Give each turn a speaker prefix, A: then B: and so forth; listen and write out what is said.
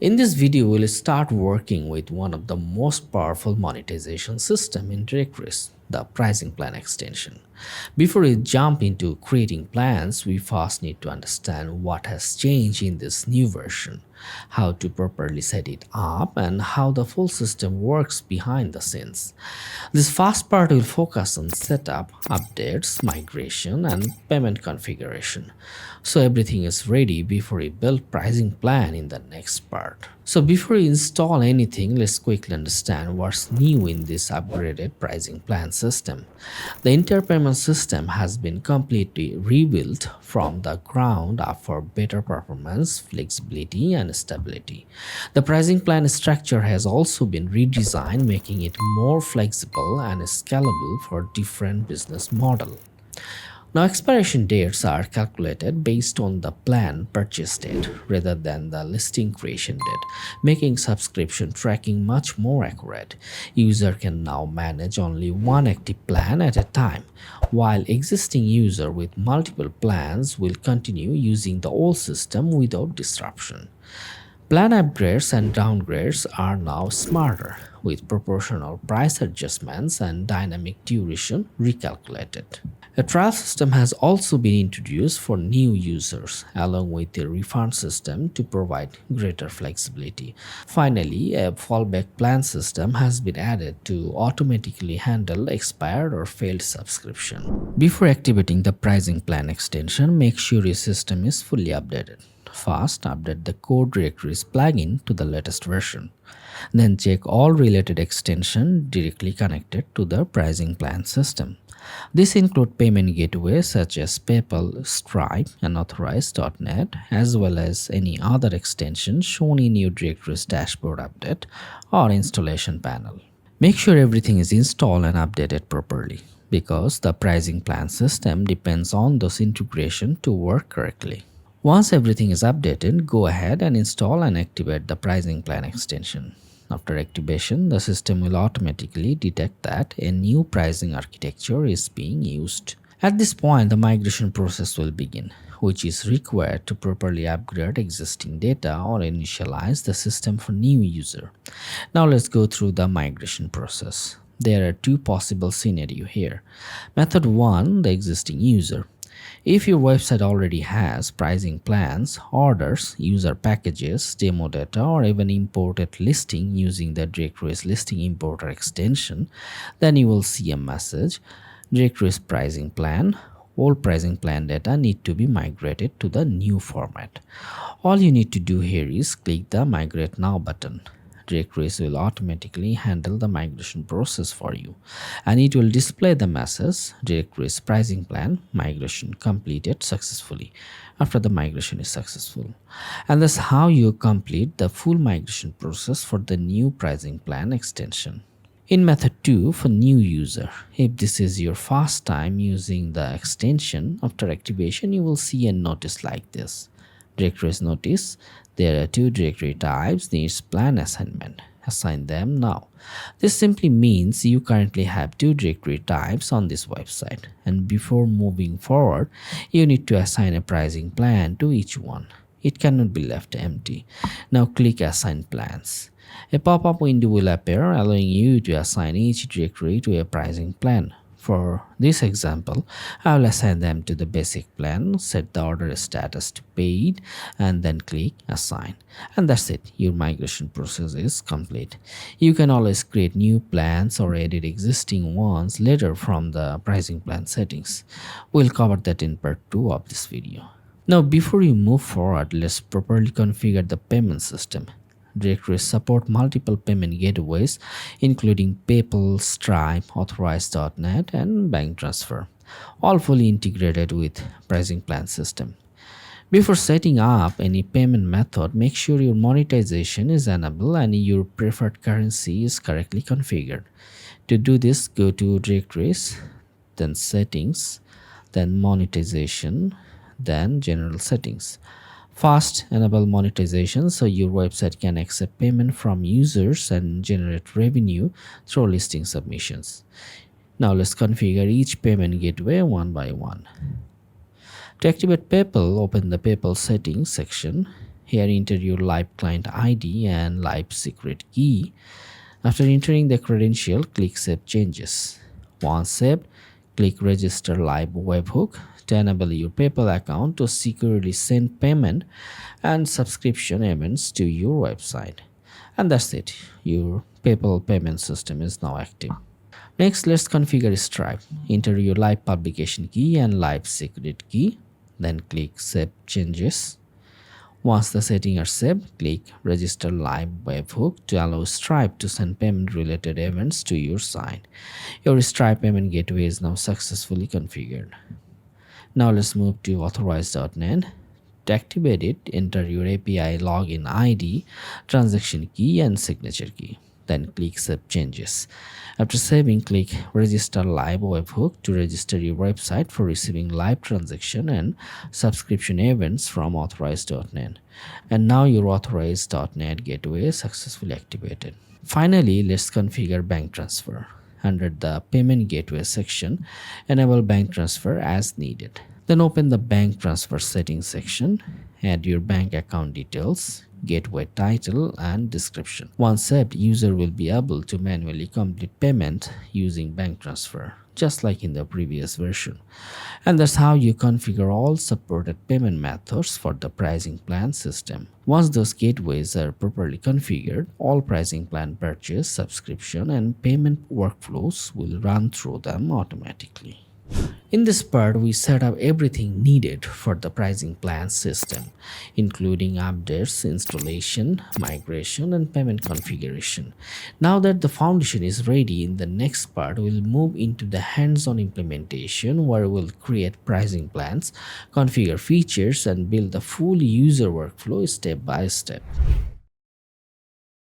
A: In this video, we'll start working with one of the most powerful monetization system in Directorist, the pricing plan extension. Before we jump into creating plans, we first need to understand what has changed in this new version, how to properly set it up, and how the full system works behind the scenes. This first part will focus on setup, updates, migration, and payment configuration. So everything is ready before we build pricing plan in the next part. So before we install anything, let's quickly understand what's new in this upgraded pricing plan system. The entire payment system has been completely rebuilt from the ground up for better performance, flexibility, and stability. The pricing plan structure has also been redesigned, making it more flexible and scalable for different business models. Now, expiration dates are calculated based on the plan purchase date rather than the listing creation date, making subscription tracking much more accurate. User can now manage only one active plan at a time, while existing user with multiple plans will continue using the old system without disruption. Plan upgrades and downgrades are now smarter, with proportional price adjustments and dynamic duration recalculated. A trial system has also been introduced for new users, along with a refund system to provide greater flexibility. Finally, a fallback plan system has been added to automatically handle expired or failed subscription. Before activating the pricing plan extension, make sure your system is fully updated. First, update the Directorist plugin to the latest version. Then check all related extensions directly connected to the pricing plan system. This includes payment gateways such as PayPal, Stripe, and 𝘬𝘂𝑝𝗿, as well as any other extensions shown in your Directorist dashboard update or installation panel. Make sure everything is installed and updated properly, because the pricing plan system depends on those integrations to work correctly. Once everything is updated, go ahead and install and activate the pricing plan extension. After activation, the system will automatically detect that a new pricing architecture is being used. At this point, the migration process will begin, which is required to properly upgrade existing data or initialize the system for new user. Now let's go through the migration process. There are two possible scenarios here. Method 1, the existing user. If your website already has pricing plans, orders, user packages, demo data, or even imported listing using the Directorist Listing Importer extension, then you will see a message, Directorist pricing plan. All pricing plan data need to be migrated to the new format. All you need to do here is click the Migrate Now button. Directorist will automatically handle the migration process for you, and it will display the message Directorist pricing plan migration completed successfully after the migration is successful. And that's how you complete the full migration process for the new pricing plan extension. In method 2, for new user, if this is your first time using the extension, after activation you will see a notice like this. Directorist notice, there are two directory types needs plan assignment. Assign them now. This simply means you currently have two directory types on this website, and before moving forward, you need to assign a pricing plan to each one. It cannot be left empty. Now click Assign Plans. A pop-up window will appear allowing you to assign each directory to a pricing plan. For this example, I will assign them to the basic plan, set the order status to paid, and then click Assign. And that's it, your migration process is complete. You can always create new plans or edit existing ones later from the pricing plan settings. We'll cover that in part 2 of this video. Now, before you move forward, let's properly configure the payment system. Directorist support multiple payment gateways, including PayPal, Stripe, 𝘬𝘂𝑝𝗿, and bank transfer, all fully integrated with pricing plan system. Before setting up any payment method, make sure your monetization is enabled and your preferred currency is correctly configured. To do this, go to Directorist, then Settings, then Monetization, then General Settings. First, enable monetization so your website can accept payment from users and generate revenue through listing submissions. Now let's configure each payment gateway one by one. To activate PayPal, open the PayPal settings section. Here enter your live client ID and live secret key. After entering the credential, click Save Changes. Once saved, click Register Live Webhook to enable your PayPal account to securely send payment and subscription events to your website. And that's it. Your PayPal payment system is now active. Next, let's configure Stripe. Enter your live publication key and live secret key. Then click Save Changes. Once the settings are saved, click Register Live Webhook to allow Stripe to send payment-related events to your site. Your Stripe payment gateway is now successfully configured. Now let's move to Authorize.net. To activate it, enter your API login ID, transaction key, and signature key. Then click Save Changes. After saving, click Register Live Webhook to register your website for receiving live transaction and subscription events from Authorize.net. And now your Authorize.net gateway is successfully activated. Finally, let's configure bank transfer. Under the Payment Gateway section, enable bank transfer as needed. Then open the Bank Transfer Settings section, add your bank account details, gateway title, and description. Once set, user will be able to manually complete payment using bank transfer, just like in the previous version. And that's how you configure all supported payment methods for the pricing plan system. Once those gateways are properly configured, all pricing plan purchase, subscription, and payment workflows will run through them automatically. In this part, we set up everything needed for the pricing plan system, including updates, installation, migration, and payment configuration. Now that the foundation is ready, in the next part, we'll move into the hands-on implementation where we'll create pricing plans, configure features, and build the full user workflow step by step.